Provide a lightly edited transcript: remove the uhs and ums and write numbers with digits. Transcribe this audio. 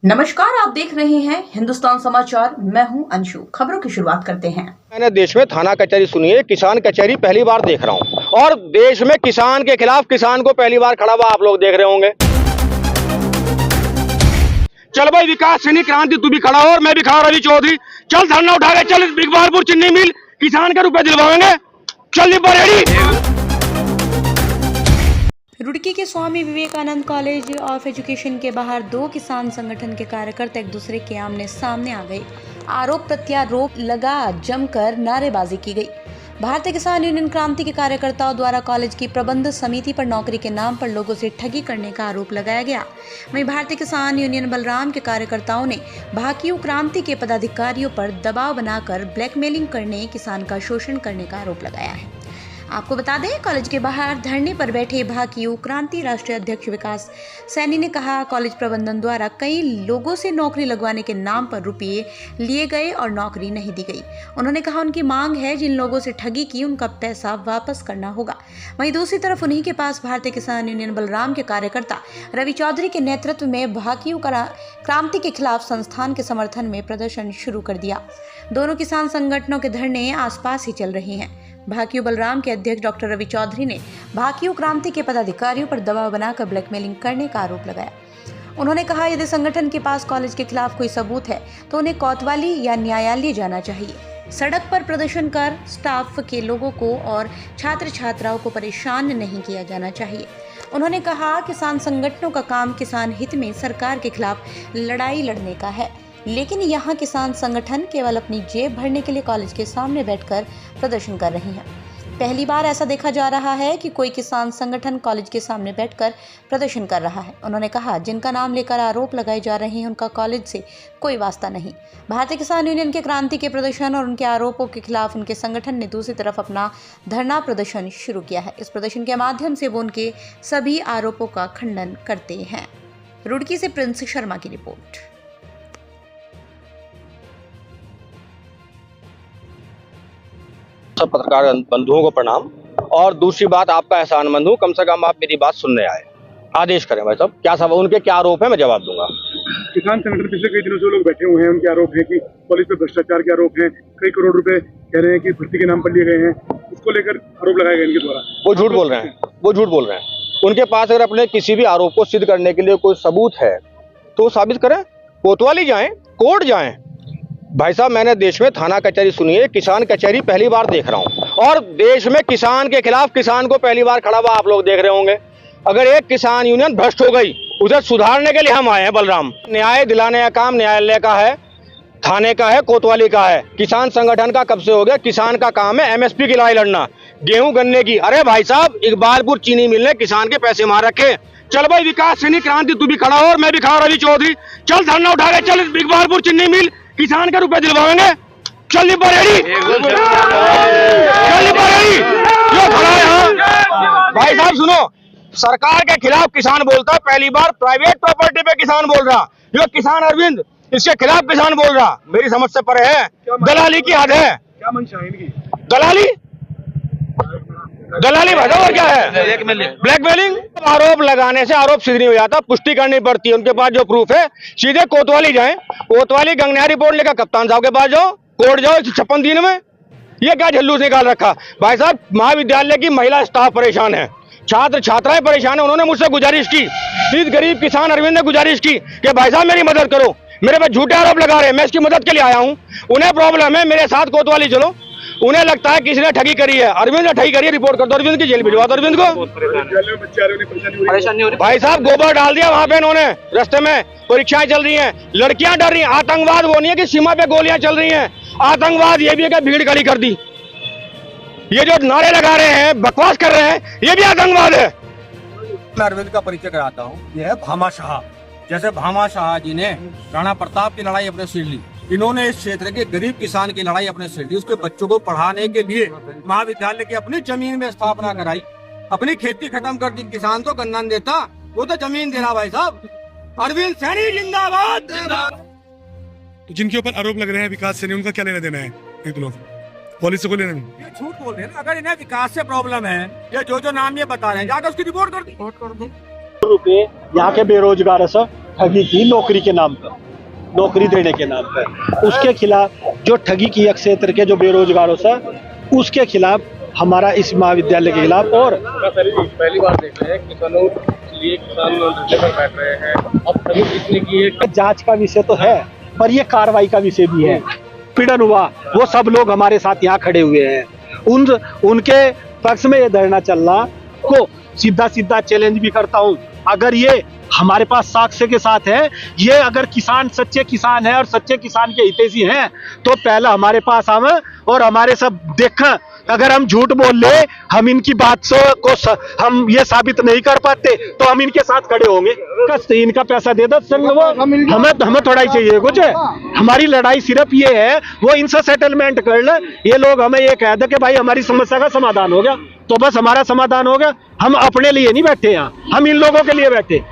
नमस्कार, आप देख रहे हैं हिंदुस्तान समाचार। मैं हूं अंशु। खबरों की शुरुआत करते हैं। मैंने देश में थाना कचहरी सुनी है, किसान कचहरी पहली बार देख रहा हूँ। और देश में किसान के खिलाफ किसान को पहली बार खड़ा हुआ आप लोग देख रहे होंगे। चल भाई, विकास सैनी क्रांति तू भी खड़ा हो और मैं भी खड़ा, रवि चौधरी। चल धरना उठा के चल, इकबालपुर चीनी मिल किसान के रुपए दिलवाएंगे। चल रेडी। रुड़की के Swami Vivekananda college of education के बाहर दो किसान संगठन के कार्यकर्ता एक दूसरे के आमने सामने आ गए। आरोप प्रत्यारोप लगा, जमकर नारेबाजी की गई। भारतीय किसान यूनियन क्रांति के कार्यकर्ताओं द्वारा कॉलेज की प्रबंध समिति पर नौकरी के नाम पर लोगों से ठगी करने का आरोप लगाया गया। वहीं भारतीय किसान यूनियन बलराम के कार्यकर्ताओं ने भाकियू क्रांति के पदाधिकारियों पर दबाव बनाकर ब्लैकमेलिंग करने, किसान का शोषण करने का आरोप लगाया है। आपको बता दें, कॉलेज के बाहर धरने पर बैठे भाकियू क्रांति राष्ट्रीय अध्यक्ष विकास सैनी ने कहा, कॉलेज प्रबंधन द्वारा कई लोगों से नौकरी लगवाने के नाम पर रुपये लिए गए और नौकरी नहीं दी गई। उन्होंने कहा, उनकी मांग है जिन लोगों से ठगी की उनका पैसा वापस करना होगा। वहीं दूसरी तरफ उन्हीं के पास भारतीय किसान यूनियन बलराम के कार्यकर्ता रवि चौधरी के नेतृत्व में भाकियू क्रांति के खिलाफ संस्थान के समर्थन में प्रदर्शन शुरू कर दिया। दोनों किसान संगठनों के धरने आसपास ही चल रहे हैं। भाकियू बलराम के अध्यक्ष डॉक्टर रवि चौधरी ने भाकियू क्रांति के पदाधिकारियों पर दबाव बनाकर ब्लैकमेलिंग करने का आरोप लगाया। उन्होंने कहा, यदि संगठन के पास कॉलेज के खिलाफ कोई सबूत है तो उन्हें कोतवाली या न्यायालय जाना चाहिए। सड़क पर प्रदर्शन कर स्टाफ के लोगों को और छात्र छात्राओं को परेशान नहीं किया जाना चाहिए। उन्होंने कहा, किसान संगठनों का काम किसान हित में सरकार के खिलाफ लड़ाई लड़ने का है, लेकिन यहाँ किसान संगठन केवल अपनी जेब भरने के लिए कॉलेज के सामने बैठकर प्रदर्शन कर रही हैं। पहली बार ऐसा देखा जा रहा है कि कोई किसान संगठन कॉलेज के सामने बैठकर प्रदर्शन कर रहा है। उन्होंने कहा, जिनका नाम लेकर आरोप लगाए जा रहे हैं उनका कॉलेज से कोई वास्ता नहीं। भारतीय किसान यूनियन के क्रांति के प्रदर्शन और उनके आरोपों के खिलाफ उनके संगठन ने दूसरी तरफ अपना धरना प्रदर्शन शुरू किया है। इस प्रदर्शन के माध्यम से वो उनके सभी आरोपों का खंडन करते हैं। रुड़की से प्रिंस शर्मा की रिपोर्ट। सब पत्रकार बंधुओं को प्रणाम। और दूसरी बात, आपका एहसानमंद हूँ, कम से कम आप मेरी बात सुनने आए। आदेश करें भाई साहब, क्या सब उनके क्या आरोप है, मैं जवाब दूंगा। किसान संगठन पिछले कई दिनों से लोग बैठे हुए हैं, उनके आरोप है कि कॉलेज पे भ्रष्टाचार के आरोप हैं, कई करोड़ रुपए कह रहे हैं कि भर्ती के नाम पर लिए गए हैं। उसको लेकर आरोप लगाए गए इनके द्वारा। वो झूठ बोल रहे हैं, वो झूठ बोल रहे हैं। उनके पास अगर अपने किसी भी आरोप को सिद्ध करने के लिए कोई सबूत है तो साबित करें, कोतवाली जाएं, कोर्ट जाएं। भाई साहब, मैंने देश में थाना कचहरी सुनी है, किसान कचहरी पहली बार देख रहा हूँ। और देश में किसान के खिलाफ किसान को पहली बार खड़ा हुआ आप लोग देख रहे होंगे। अगर एक किसान यूनियन भ्रष्ट हो गई, उसे सुधारने के लिए हम आए हैं बलराम। न्याय दिलाने का काम न्यायालय का है, थाने का है, कोतवाली का है। किसान संगठन का कब से हो गया? किसान का काम है एमएसपी की लड़ाई लड़ना, गेहूं गन्ने की। अरे भाई साहब, इकबालपुर चीनी मिल ने किसान के पैसे मार रखे। चल भाई, विकास सैनी क्रांति तू भी खड़ा हो और मैं भी खड़ा, रवि चौधरी। चल धरना उठा के चल, इकबालपुर चीनी मिल किसान के रुपए दिलवाएंगे। चल रेडी। जो खड़ा है यहाँ। भाई साहब सुनो, सरकार के खिलाफ किसान बोलता है, पहली बार प्राइवेट प्रॉपर्टी पे किसान बोल रहा। जो किसान अरविंद, इसके खिलाफ किसान बोल रहा, मेरी समझ से परे है। दलाली की हद है। क्या मंशा है इनकी? दलाली भाई और क्या है? ब्लैकमेलिंग। आरोप लगाने से आरोप सिद्ध नहीं हो जाता, पुष्टि करनी पड़ती है। उनके पास जो प्रूफ है, सीधे कोतवाली जाएं। कोतवाली गंगनार रिपोर्ट लेकर कप्तान साहब के पास जाओ, कोर्ट जाओ 156 दिन में। ये क्या झल्लूस निकाल रखा? भाई साहब, महाविद्यालय की महिला स्टाफ परेशान है, छात्र छात्राएं परेशान है। उन्होंने मुझसे गुजारिश की, इस गरीब किसान अरविंद ने गुजारिश की कि भाई साहब मेरी मदद करो, मेरे पे झूठे आरोप लगा रहे हैं, मैं इसकी मदद के लिए आया हूँ। उन्हें प्रॉब्लम है, मेरे साथ कोतवाली चलो। उन्हें लगता है किसी ने ठगी करी है, अरविंद ने ठगी करी है, रिपोर्ट कर दो अरविंद की, जेल भिजवा दो अरविंद को। परेशानी हो रही। भाई साहब, गोबर डाल दिया वहां पे इन्होंने, रास्ते में परीक्षाएं चल रही हैं, लड़कियां डर रही हैं। आतंकवाद वो नहीं है कि सीमा पे गोलियां चल रही हैं, आतंकवाद ये भी है कि भीड़ खड़ी कर दी। ये जो नारे लगा रहे हैं, बकवास कर रहे हैं, ये भी आतंकवाद है। मैं अरविंद का परिचय कराता हूँ। यह है भामा शाह। जैसे भामा शाह जी ने राणा प्रताप की लड़ाई अपने सिर ली, इन्होंने इस क्षेत्र के गरीब किसान की लड़ाई अपने सिर ली। उसके बच्चों को पढ़ाने के लिए महाविद्यालय की अपनी जमीन में स्थापना कराई, अपनी खेती खत्म कर दी। किसान तो गन्ना देता, वो तो जमीन दे रहा। भाई साहब, अरविंद सैनी जिंदाबाद। जिनके ऊपर आरोप लग रहे हैं विकास सैनी, उनका क्या लेना देना है? एक लोग पुलिस को लेना नहीं। ये झूठ बोल रहे हैं ना। अगर इन्हें विकास से प्रॉब्लम है, ये जो नाम ये बता रहे हैं, जाकर उसकी रिपोर्ट कर दो। रुपए यहाँ के बेरोजगार है सर, ठगी की नौकरी के नाम पर, नौकरी देने के नाम पर, उसके खिलाफ जो ठगी की क्षेत्र के जो बेरोजगारों से, उसके खिलाफ हमारा इस महाविद्यालय के खिलाफ। और पहली बार देख रहे हैं किसानों के लिए किसान धरने पर बैठ रहे हैं, अब ठगी किसने की है? जांच का विषय तो है, पर ये कार्रवाई का विषय भी है। पीड़न हुआ, वो सब लोग हमारे साथ यहाँ खड़े हुए हैं, उनके पक्ष में ये धरना चलना को सीधा चैलेंज भी करता हूँ। अगर ये हमारे पास साक्ष्य के साथ है, ये अगर किसान सच्चे किसान है और सच्चे किसान के हितैषी हैं, तो पहले हमारे पास आवे और हमारे सब देखें। अगर हम झूठ बोल ले, हम इनकी बात को हम ये साबित नहीं कर पाते, तो हम इनके साथ खड़े होंगे। कस इनका पैसा दे दो संग, वो हमें थोड़ा ही चाहिए कुछ। हमारी लड़ाई सिर्फ ये है, वो इनसे सेटलमेंट कर ले। ये लोग हमें ये कह दे कि भाई हमारी समस्या का समाधान हो गया, तो बस हमारा समाधान हो गया। हम अपने लिए नहीं बैठे यहाँ, हम इन लोगों के लिए बैठे।